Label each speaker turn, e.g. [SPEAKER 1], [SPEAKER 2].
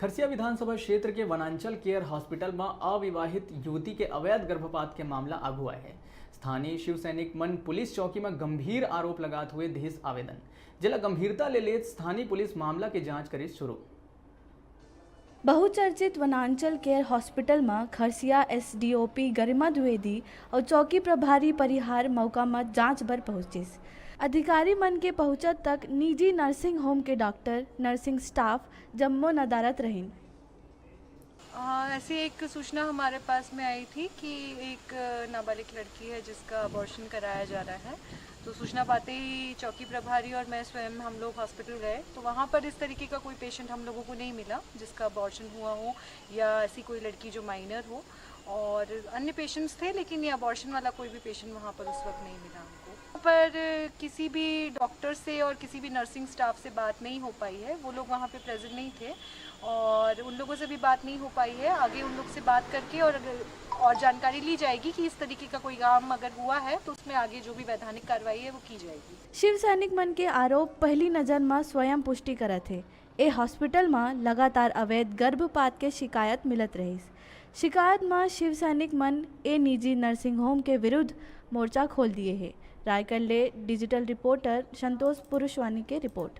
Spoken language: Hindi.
[SPEAKER 1] खरसिया विधानसभा क्षेत्र के वनांचल केयर हॉस्पिटल में अविवाहित युवती के अवैध गर्भपात के मामला आगू आए है। स्थानीय शिव सैनिक मन पुलिस चौकी में गंभीर आरोप लगात हुए देश आवेदन जिला गंभीरता ले लेत स्थानीय पुलिस मामला की जांच करे शुरू।
[SPEAKER 2] बहुचर्चित वनांचल केयर हॉस्पिटल में खरसिया एसडीओपी गरिमा द्विवेदी और चौकी प्रभारी परिहार मौका में जांच बर पहुंचिस। अधिकारी मन के पहुंचत तक निजी नर्सिंग होम के डॉक्टर नर्सिंग स्टाफ जम्मो नदारत रहीन।
[SPEAKER 3] ऐसी एक सूचना हमारे पास में आई थी कि एक नाबालिग लड़की है जिसका अबॉर्शन कराया जा रहा है। तो सूचना पाते ही चौकी प्रभारी और मैं स्वयं हम लोग हॉस्पिटल गए, तो वहाँ पर इस तरीके का कोई पेशेंट हम लोगों को नहीं मिला जिसका अबॉर्शन हुआ हो या ऐसी कोई लड़की जो माइनर हो। और अन्य पेशेंट्स थे लेकिन ये अबॉर्शन वाला कोई भी पेशेंट वहाँ पर उस वक्त नहीं मिला हमको। पर किसी भी डॉक्टर से और किसी भी नर्सिंग स्टाफ से बात नहीं हो पाई है, वो लोग वहाँ पे प्रेजेंट नहीं थे और उन लोगों से भी बात नहीं हो पाई है। आगे उन लोग से बात करके और जानकारी ली जाएगी कि इस तरीके का कोई काम अगर हुआ है तो उसमें आगे जो भी वैधानिक कार्रवाई है वो की जाएगी।
[SPEAKER 2] शिव सैनिक मन के आरोप पहली नजर में स्वयं पुष्टि करत है। ए हॉस्पिटल में लगातार अवैध गर्भपात के शिकायत मिलत रही। शिकायत में शिव सैनिक मन ए निजी नर्सिंग होम के विरुद्ध मोर्चा खोल दिए है। रायगढ़ ले डिजिटल रिपोर्टर संतोष पुरुषवानी के रिपोर्ट।